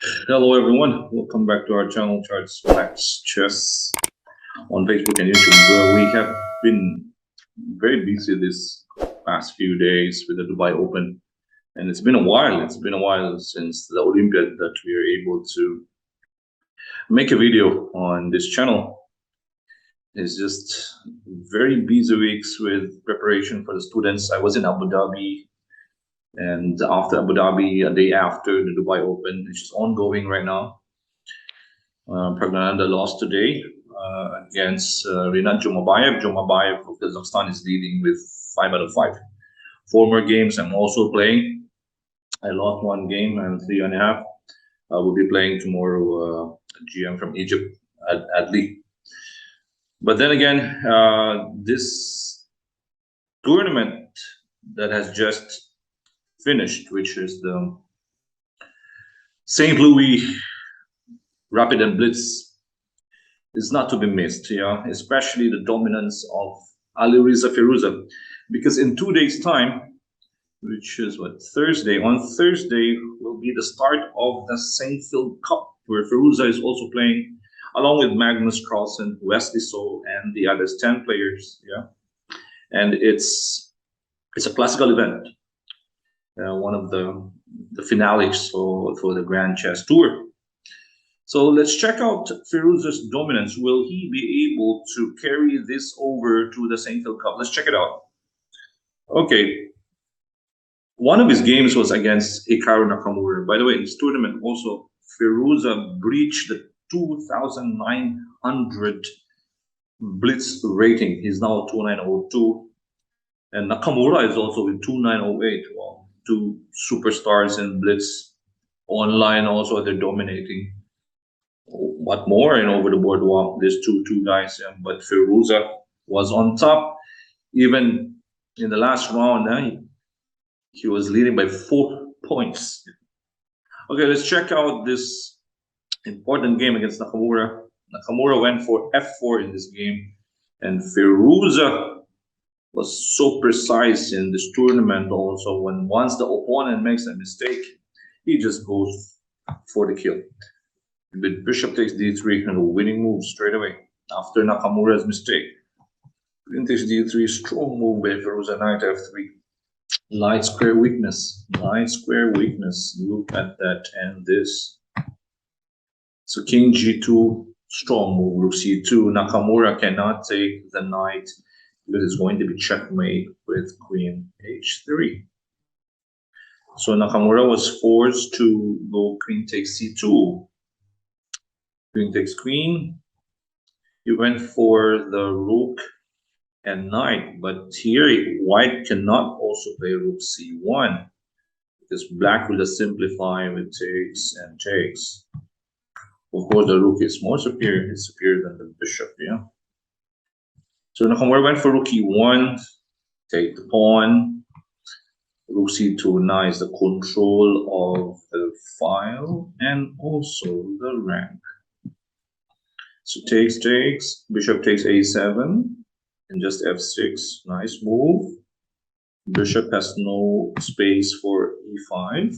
Hello everyone, welcome back to our channel Charts Max Chess on Facebook and YouTube. We have been very busy this past few days with the Dubai Open, and it's been a while. It's been a while since the Olympiad that we are able to make a video on this channel. It's just very busy weeks with preparation for the students. I was in Abu Dhabi, and after Abu Dhabi, a day after the Dubai Open, which is ongoing right now. Pragnananda lost today against Rinat Jumabayev. Jumabayev of Kazakhstan is leading with 5 out of 5. 4 more games I'm also playing. I lost 1 game and 3.5. I will be playing tomorrow GM from Egypt at Adli. But then again, this tournament that has just finished, which is the St. Louis Rapid and Blitz, is not to be missed, especially the dominance of Alireza Firouzja, because in 2 days' time, which is Thursday, on Thursday will be the start of the Sinquefield Cup, where Firouzja is also playing, along with Magnus Carlsen, Wesley So, and the others, 10 players, and it's a classical event, one of the finales for the Grand Chess Tour. So let's check out Firouzja's dominance. Will he be able to carry this over to the Sinquefield Cup? Let's check it out. Okay. One of his games was against Hikaru Nakamura. By the way, in this tournament also, Firouzja breached the 2,900 Blitz rating. He's now 2,902. And Nakamura is also with 2,908. Well, 2 superstars in Blitz. Online also, they're dominating. What more and over the board? Wow, there's two guys, but Firouzja was on top. Even in the last round, he was leading by 4 points. Okay, let's check out this important game against Nakamura. Nakamura went for f4 in this game, and Firouzja was so precise in this tournament also. Once the opponent makes a mistake, he just goes for the kill. With bishop takes d3 and a winning move straight away after Nakamura's mistake. Queen takes d3, strong move by Firouzja. Knight f3. Light square weakness. Light square weakness. Look at that and this. So king g2, strong move. Rook c2. Nakamura cannot take the knight because it's going to be checkmate with queen h3. So Nakamura was forced to go queen takes c2. Queen takes queen. He went for the rook and knight, but here white cannot also play rook c1 because black will just simplify with takes and takes. Of course, the rook is more superior. It's superior than the bishop, So Nakamura went for rook e1, take the pawn. Rook c2, nice, the control of the file and also the rank. So takes, bishop takes a7, and just f6, nice move. Bishop has no space for e5.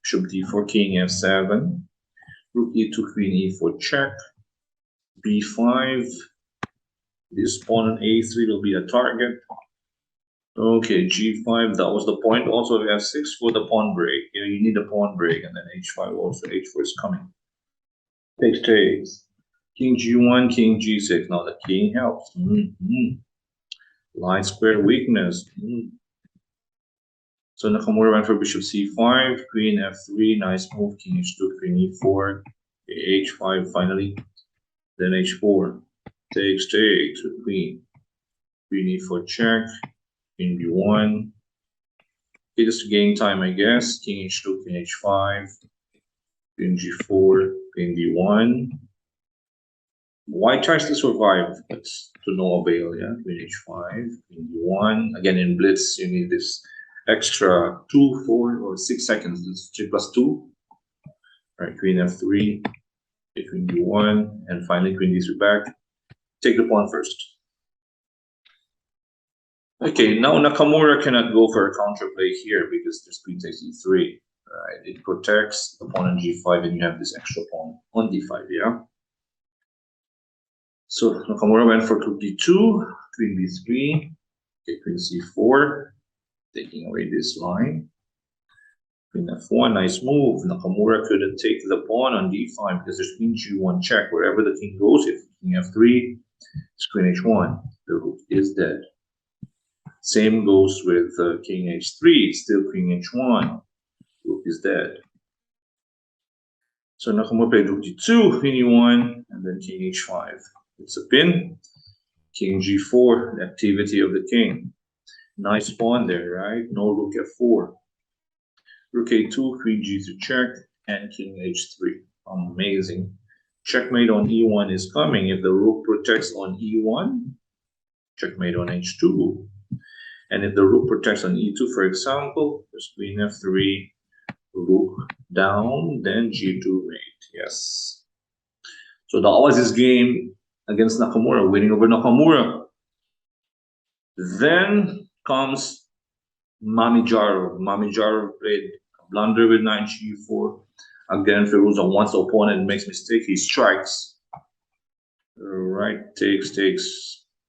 Bishop d4, king f7. Rook e2, queen e4, check. b5. This pawn on a3 will be a target. Okay, g5, that was the point also of f6 for the pawn break. You need a pawn break, and then h5 also, h4 is coming. Takes. King g1, king g6. Now the king helps. Light square weakness. So Nakamura went for bishop c5, queen f3, nice move, king h2, queen e4, h5 finally, then h4. Takes with queen. Queen e4 check, queen b1. Okay, just to gain time, I guess. King h2, queen h5, queen g4, queen d1. White tries to survive, but to no avail, Queen h5, queen d1. Again, in Blitz, you need this extra 2, 4, or 6 seconds. It's 3 plus 2. All right, queen f3, queen d1, and finally queen d3 back. Take the pawn first. Okay, now Nakamura cannot go for a counterplay here because there's queen takes e3. Right, it protects the pawn on g5, and you have this extra pawn on d5, yeah? So Nakamura went for rook d2, queen b3, okay, queen c4, taking away this line. Queen f1, nice move. Nakamura couldn't take the pawn on d5 because there's queen g1 check. Wherever the king goes, if king f3, it's queen h1. The rook is dead. Same goes with king h3, still queen h1. Rook is dead. So Nakamura played rook d2, queen e1, and then king h5. It's a pin. King g4, the activity of the king. Nice pawn there, right? No rook f4. Rook a2, queen g3 check, and king h3. Amazing. Checkmate on e1 is coming. If the rook protects on e1, checkmate on h2. And if the rook protects on e2, for example, there's queen f3, rook down, then g2 mate. Yes. So that was his game against Nakamura, winning over Nakamura. Then comes Mamijarov. Mamijarov played a blunder with knight g4. Again, Firouzja, once the opponent makes mistake, he strikes. Right, takes.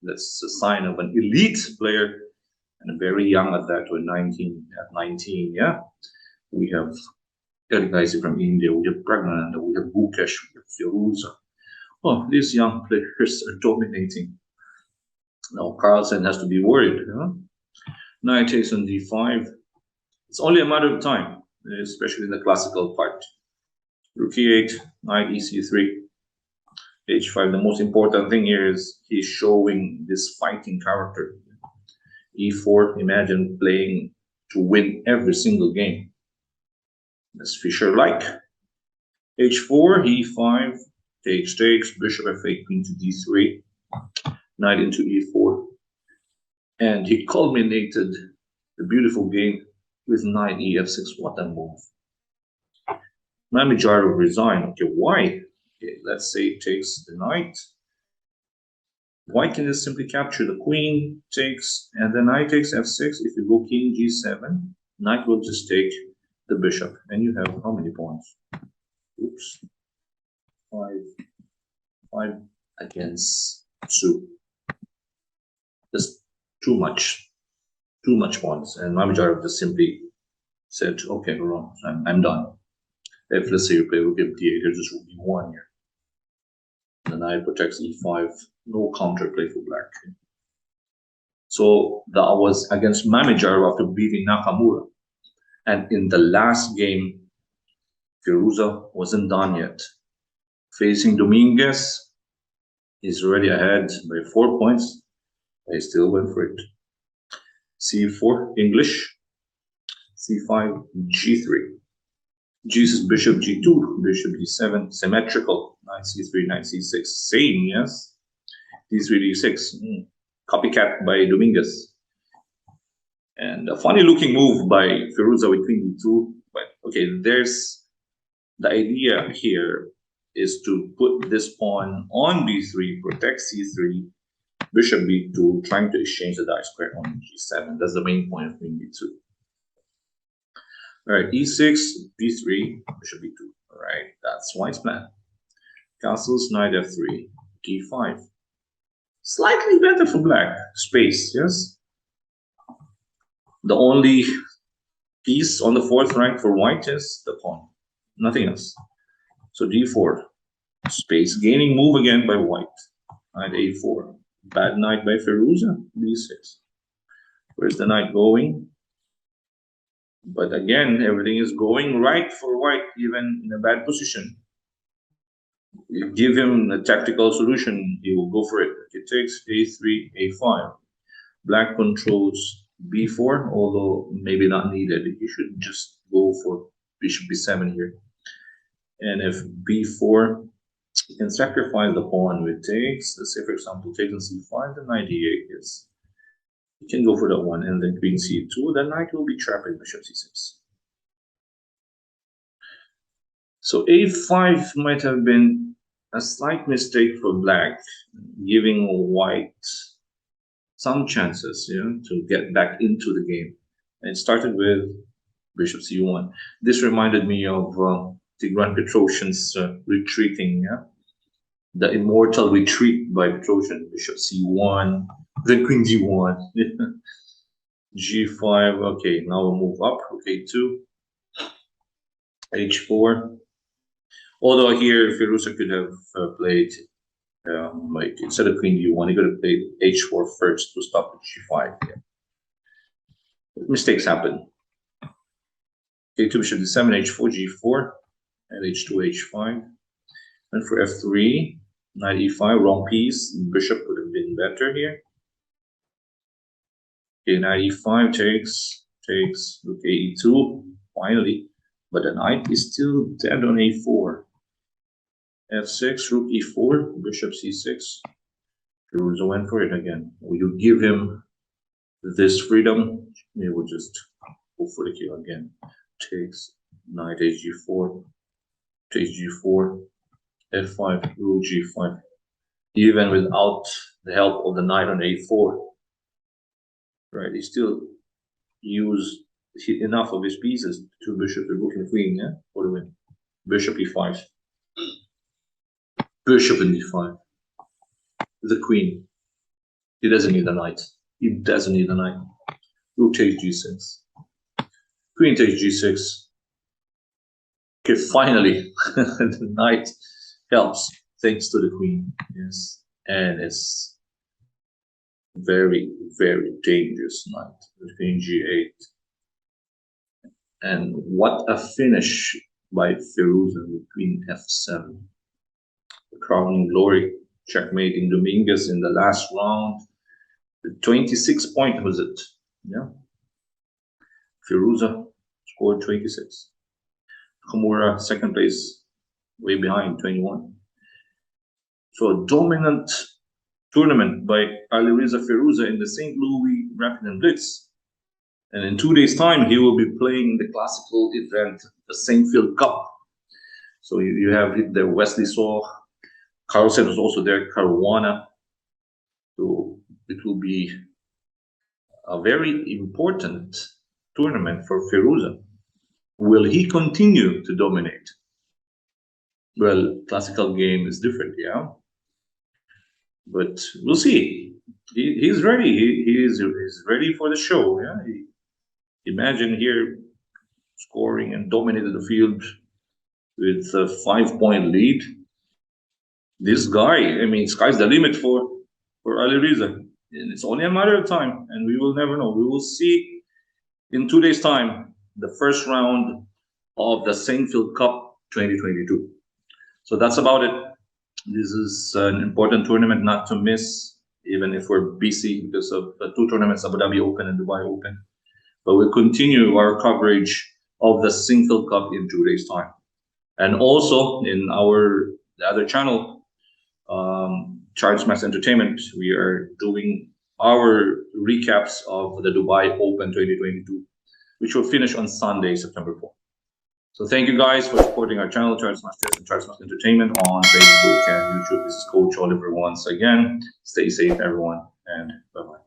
That's a sign of an elite player, and very young at that, with 19, yeah. We have guys from India, we have Pragnananda, we have Bukesh, we have Firouzja. Oh, these young players are dominating. Now Carlsen has to be worried. Huh? Knight takes on d5. It's only a matter of time, especially in the classical part. Rook e8, knight ec3, h5. The most important thing here is he's showing this fighting character. e4, imagine playing to win every single game. That's Fischer-like. h4, e5, takes, bishop f8, queen to d3, knight into e4. And he culminated the beautiful game with knight ef6. What a move. Mamijarov resigned. Okay, why? Okay, let's say it takes the knight. White can just simply capture the queen, takes, and the knight takes f6. If you go king g7, knight will just take the bishop. And you have how many pawns? Oops. Five against 2. Just too much pawns. And Mamijarov just simply said, okay, wrong, I'm done. If let's say you play rook f8, there's just rook e1 here. The knight protects e5, no counterplay for black. So that was against Mamijarov after beating Nakamura. And in the last game, Firouzja wasn't done yet. Facing Dominguez, he's already ahead by 4 points. I still went for it. c4, English. c5, g3. Jesus, bishop g2, bishop d7, symmetrical, knight c3, knight c6, same, yes. d3, d6, copycat by Dominguez. And a funny looking move by Firouzja with queen d2, but okay, there's the idea here is to put this pawn on b3, protect c3, bishop b2, trying to exchange the die square on g7. That's the main point of queen b2. All right, e6, b3, bishop b2. All right, that's White's plan. Castles, knight f3, d5. Slightly better for black. Space, yes? The only piece on the 4th rank for white is the pawn. Nothing else. So d4. Space gaining move again by white. Knight a4. Bad knight by Firouzja, b6. Where's the knight going? But again, everything is going right for white, even in a bad position. You give him a tactical solution, he will go for it. It takes a3, a5. Black controls b4, although maybe not needed. You should just go for bishop b7 here. And if b4, you can sacrifice the pawn with takes. Let's say, for example, takes on c5, the knight d8 is. You can go for that one, and then queen c2, the knight will be trapped with bishop c6. So a5 might have been a slight mistake for black, giving white some chances, to get back into the game. And it started with Bishop c1. This reminded me of Tigran Petrosian's retreating, yeah? The immortal retreat by Petrosian. Bishop c1, then queen d1. g5, okay, now we'll move up, okay, 2, h4. Although here Firouzja could have played, like, instead of queen d1, he could have played h4 first to stop at g5. Yeah. Mistakes happen. Okay, 2 bishop d7, h4, g4, and h2, h5. And for f3, knight e5, wrong piece. Bishop would have been better here. Okay, knight e5 takes, okay, e2, finally. But the knight is still dead on a4. f6, rook e4, bishop c6. Firouzja went for it again. Will you give him this freedom? He will just go for the kill again. Takes, knight hg4, takes g4, f5, rook g5. Even without the help of the knight on a4, right? He still used enough of his pieces to bishop, the rook and queen, yeah, for the win. Bishop e5, bishop in d5, the queen. He doesn't need a knight. He doesn't need a knight. Rook takes g6, queen takes g6. Okay, finally, the knight helps thanks to the queen. Yes, and it's very, very dangerous knight. Queen g8. And what a finish by Firouzja with queen f7. The crowning glory, checkmating Dominguez in the last round. The 26 point was it? Yeah. Firouzja scored 26. Komura second place, way behind, 21. So a dominant tournament by Alireza Firouzja in the St. Louis R&B Blitz. And in 2 days' time, he will be playing the classical event, the Sinquefield Cup. So you have there Wesley Saw, Carlsen was also there, Caruana. So it will be a very important tournament for Firouzja. Will he continue to dominate? Well, classical game is different, yeah. But we'll see. He's ready. He's ready for the show. Yeah. Imagine here scoring and dominated the field with a 5-point lead. This guy, I mean, sky's the limit for Alireza. And it's only a matter of time, and we will never know. We will see in 2 days' time the first round of the Sinquefield Cup 2022. So that's about it. This is an important tournament not to miss, even if we're busy because of the 2 tournaments, Abu Dhabi Open and Dubai Open. But we'll continue our coverage of the Sinquefield Cup in 2 days' time. And also in the other channel, Charles Max Entertainment, we are doing our recaps of the Dubai Open 2022, which will finish on Sunday, September 4th. So thank you guys for supporting our channel, Charles Max Chess and Charles Max Entertainment on Facebook and YouTube. This is Coach Oliver once again. Stay safe, everyone, and bye-bye.